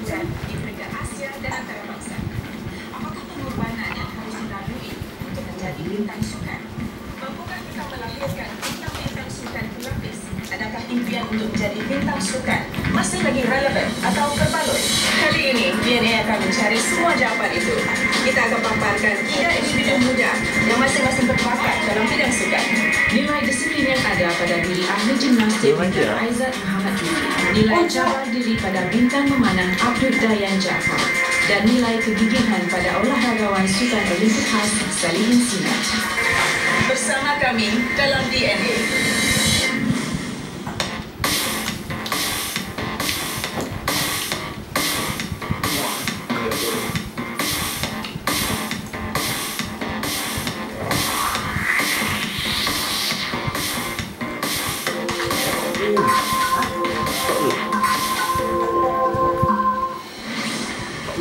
bahkan di peringkat Asia dan antarabangsa. Apakah pengorbanan yang harus dilalui untuk menjadi bintang sukan? Mampukah kita melahirkan bintang-bintang sukan pelapis? Adakah impian untuk menjadi bintang sukan masih lagi relevan atau terbalut? Kali ini, DNA akan mencari semua jawapan itu. Kita akan paparkan 3 individu muda yang masing-masing berbakat dalam bidang sukan. Nilai disiplin yang ada pada diri ahli gimnastik bintang Aizat Muhammad Diri, nilai cabar diri pada bintang memanah Abdul Dayan Jaafar, dan nilai kegigihan pada olahragawan sukan Olimpik khas Salihin Sinar. Bersama kami dalam DNA.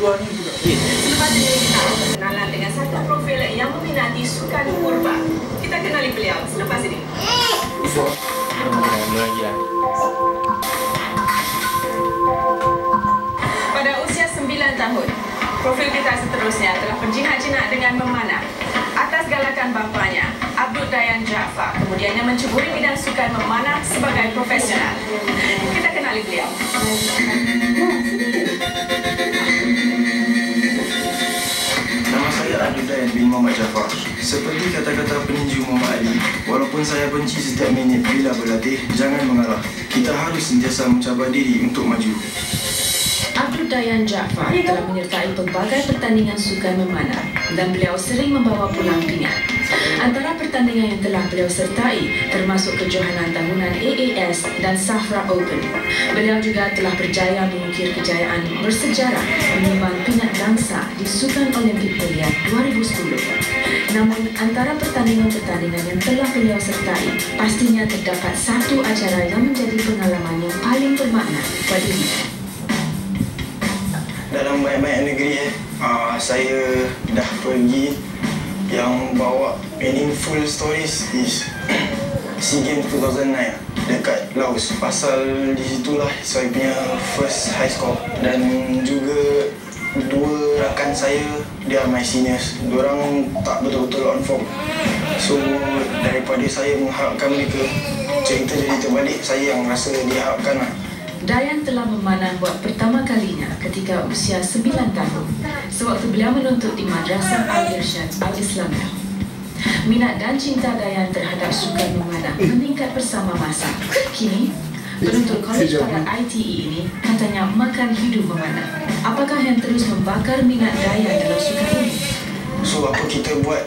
Selepas ini kita akan berkenalan dengan satu profil yang meminati sukan purba. Kita kenali beliau selepas ini. Pada usia 9 tahun, profil kita seterusnya telah berjinak-jinak dengan memanah. Atas galakan bapanya, Abdul Dayan Jaafar kemudiannya menceburi bidang sukan memanah sebagai profesional. Kita kenali beliau. Nama saya Abdul Dayan bin Muhammad Jaafar. Seperti kata-kata peninju Muhammad Ali, walaupun saya benci setiap minit bila berlatih, jangan mengalah. Kita harus sentiasa mencabar diri untuk maju. Abdul Dayan Jaafar telah menyertai pelbagai pertandingan sukan memanah dan beliau sering membawa pulang pingat. Antara pertandingan yang telah beliau sertai termasuk kejohanan tahunan AAS dan Safra Open. Beliau juga telah berjaya mengukir kejayaan bersejarah menyumbang pingat bangsa di Sukan Olimpik Belia 2010. Namun antara pertandingan-pertandingan yang telah beliau sertai, pastinya terdapat satu acara yang menjadi pengalaman yang paling bermakna bagi dia. Dalam banyak-banyak negeri, saya dah pergi. Yang bawa meaningful stories is SEA Games 2009 dekat Laos. Pasal di situlah saya punya first high score. Dan juga 2 rakan saya, dia my seniors. Diorang tak betul-betul on form. So daripada saya mengharapkan mereka, cerita jadi terbalik. Saya yang rasa diharapkan lah. Dayan telah memanah buat pertama kalinya ketika usia 9 tahun, sewaktu beliau menuntut di Madrasah Al-Irsyad Al-Islamiyah. Minat dan cinta Dayan terhadap sukan memanah meningkat bersama masa. Kini, penuntut Kolej Padat ITE ini katanya makan hidup memanah. Apakah yang terus membakar minat Dayan dalam sukan ini? So apa kita buat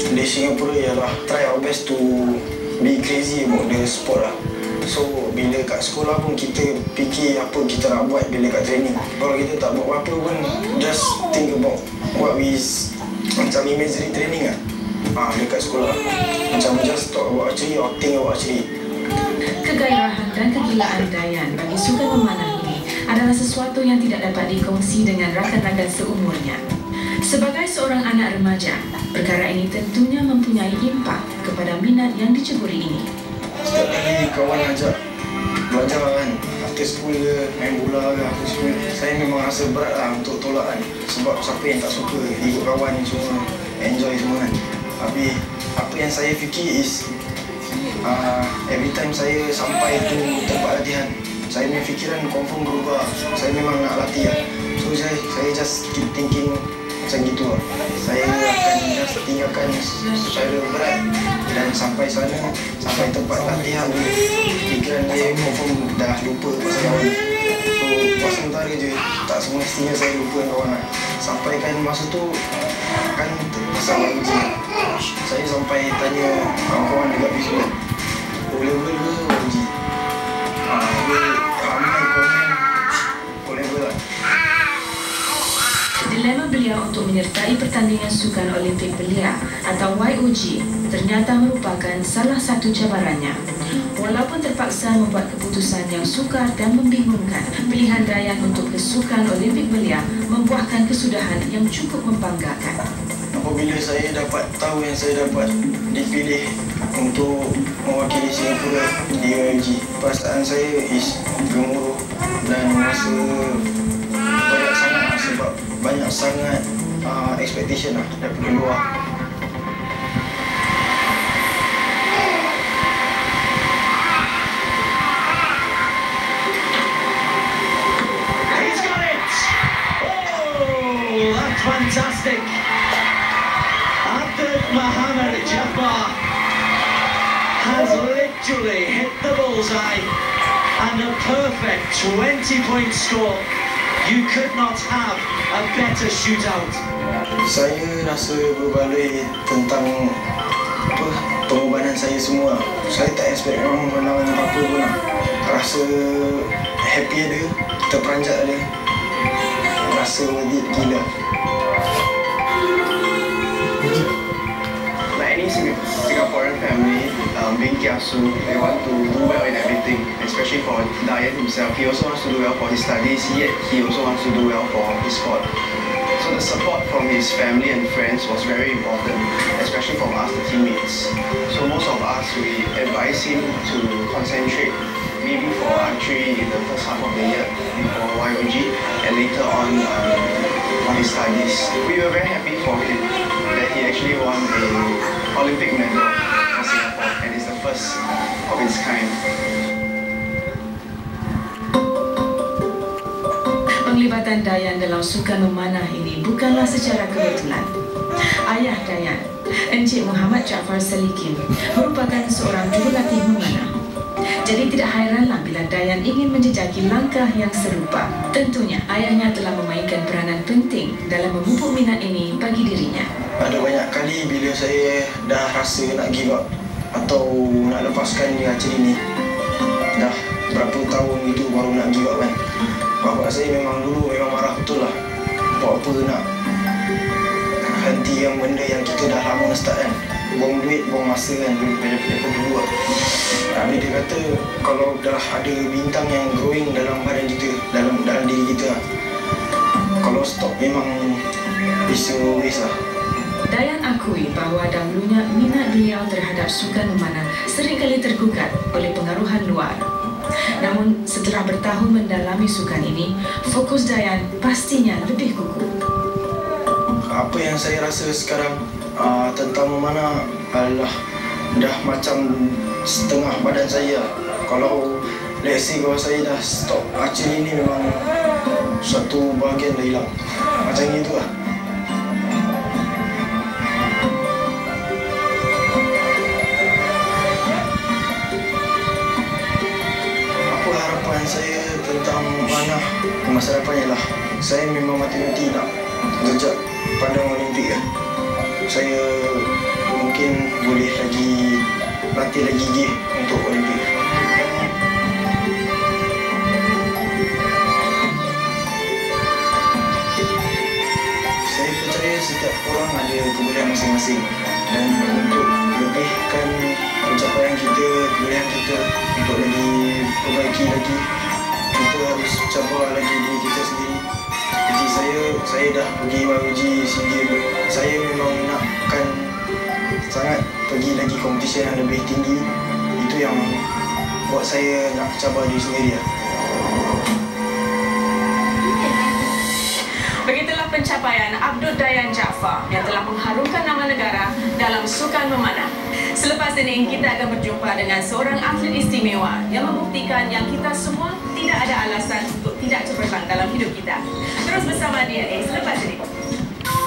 di Singapura ialah try our best to be crazy about the sport lah. So, bila kat sekolah pun kita fikir apa kita nak buat bila kat training. Kalau kita tak buat apa-apa pun, just think about what we macam imagery training lah. Dekat sekolah. Macam just talk about archery or think about archery. Kegairahan dan kegilaan Dayan bagi sukan memanah ini adalah sesuatu yang tidak dapat dikongsi dengan rakan-rakan seumurnya. Sebagai seorang anak remaja, perkara ini tentunya mempunyai impak kepada minat yang diceburi ini. Setiap kali kawan ajak belajar kan, after school ke, main bola ke, after school, saya memang rasa berat lah untuk tolak kan. Sebab siapa yang tak suka ikut kawan semua, enjoy semua kan. Tapi apa yang saya fikir is every time saya sampai tu tempat latihan, saya punya fikiran confirm berubah. Saya memang nak latih lah. So saya just keep thinking macam gitu lah. Saya akan just tinggalkan secara berat dan sampai sana, sampai tempat latihan, fikiran saya confirm dah lupa pasal kawan. So masa sementara je, tak semestinya saya lupa kawan lah. Sampai kan masa tu kan pasal uji, saya sampai tanya kawan-kawan dekat visual, boleh-boleh ke uji? Ramai komen boleh-boleh lah. Dilema beliau untuk menyertai pertandingan sukan Olimpik Belia atau YOG ternyata merupakan salah satu cabarannya. Walaupun terpaksa membuat keputusan yang sukar dan membingungkan, pilihan Dayan untuk ke sukan Olimpik Belia membuahkan kesudahan yang cukup membanggakan. Apabila saya dapat tahu yang saya dapat dipilih untuk mewakili Singapura di YOG, perasaan saya is gemuruh dan rasa sangat expectation lah daripada luar. He's got it! Oh, that's fantastic! Abdul Muhammad Jabbar has literally hit the bullseye and a perfect 20-point score. You could not have a better shootout. Saya rasa berbaloi tentang pengorbanan saya semua. Saya tak expect orang menang apa-apa pun lah. Rasa happy ada, terperanjat ada. Rasa worth gila. Like any Singaporean family, being kiasu, they want to do well in everything, especially for Dayan himself. He also wants to do well for his studies, yet he also wants to do well for his sport. So the support from his family and friends was very important, especially from us, the teammates. So most of us, we advise him to concentrate maybe for archery in the first half of the year for YOG, and later on his studies. We were very happy for him that he actually won an Olympic medal for Singapore, and it's the first of its kind. Penglibatan Dayan dalam sukan memanah ini bukanlah secara kebetulan. Ayah Dayan, Encik Muhammad Jaafar Salikin, merupakan seorang jurulatih memanah. Jadi tidak hairanlah bila Dayan ingin menjejaki langkah yang serupa. Tentunya ayahnya telah memainkan peranan penting dalam memupuk minat ini bagi dirinya. Ada banyak kali bila saya dah rasa nak give up atau nak lepaskan di archery ini. Dah berapa tahun itu baru nak give up kan. Bapak saya memang dulu memang marah betul lah. Buat apa nak henti yang benda yang kita dah lama start kan. Buang duit, buang masa kan daripada dulu lah. Habis dia kata kalau dah ada bintang yang growing dalam badan kita, dalam diri kita lah. Kalau stop memang bisa waste lah. Dayan akui bahawa dahulunya minat beliau terhadap sukan memanah seringkali tergugat oleh pengaruhan luar. Namun setelah bertahun mendalami sukan ini, fokus Dayan pastinya lebih kukuh. Apa yang saya rasa sekarang tentang memanah adalah dah macam setengah badan saya. Kalau let's say kalau saya dah stop archery ni memang satu bahagian dah hilang. Macam itu lah. Apa harapan saya tentang memanah ke masa depannya lah. Saya memang mati-mati nak jejak padang Olimpik ya. Saya mungkin boleh lagi latih lagi gigih untuk Olimpik. Saya percaya setiap orang ada kebolehan masing-masing, dan untuk lebihkan pencapaian kita, kebolehan kita untuk lagi perbaiki lagi, kita harus cabar lagi diri kita sendiri. Jadi saya dah pergi YOG, SEA Games. Saya memang nakkan sangat pergi lagi kompetisi yang lebih tinggi. Itu yang buat saya nak cabar diri sendiri lah. Begitulah pencapaian Abdul Dayan Jaafar yang telah mengharumkan nama negara dalam sukan memanah. Selepas ini kita akan berjumpa dengan seorang atlet istimewa yang membuktikan yang kita semua tidak ada alasan untuk tidak cemerlang dalam hidup kita. Terus bersama DNA selepas ini.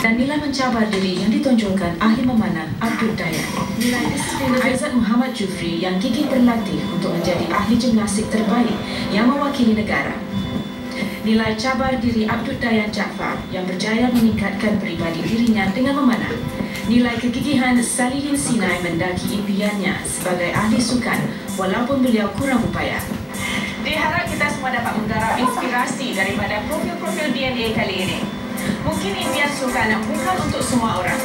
Dan nilai mencabar diri yang ditonjolkan ahli memanah Abdul Dayan. Nilai disiplin Aizat Muhammad Jufri yang gigih berlatih untuk menjadi ahli gimnastik terbaik yang mewakili negara. Nilai cabar diri Abdul Dayan Jaafar yang berjaya meningkatkan peribadi dirinya dengan memanah. Nilai kegigihan Salihin Sinai mendaki impiannya sebagai ahli sukan walaupun beliau kurang upaya. Diharap kita semua dapat menggarap inspirasi daripada profil-profil DNA kali ini. Mungkin impian sukan bukan untuk semua orang,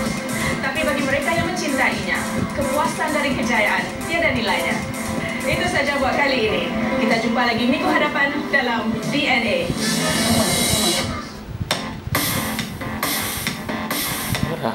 tapi bagi mereka yang mencintainya, kepuasan dari kejayaan tiada nilainya. Itu saja buat kali ini. Kita jumpa lagi minggu hadapan dalam DNA. Ora.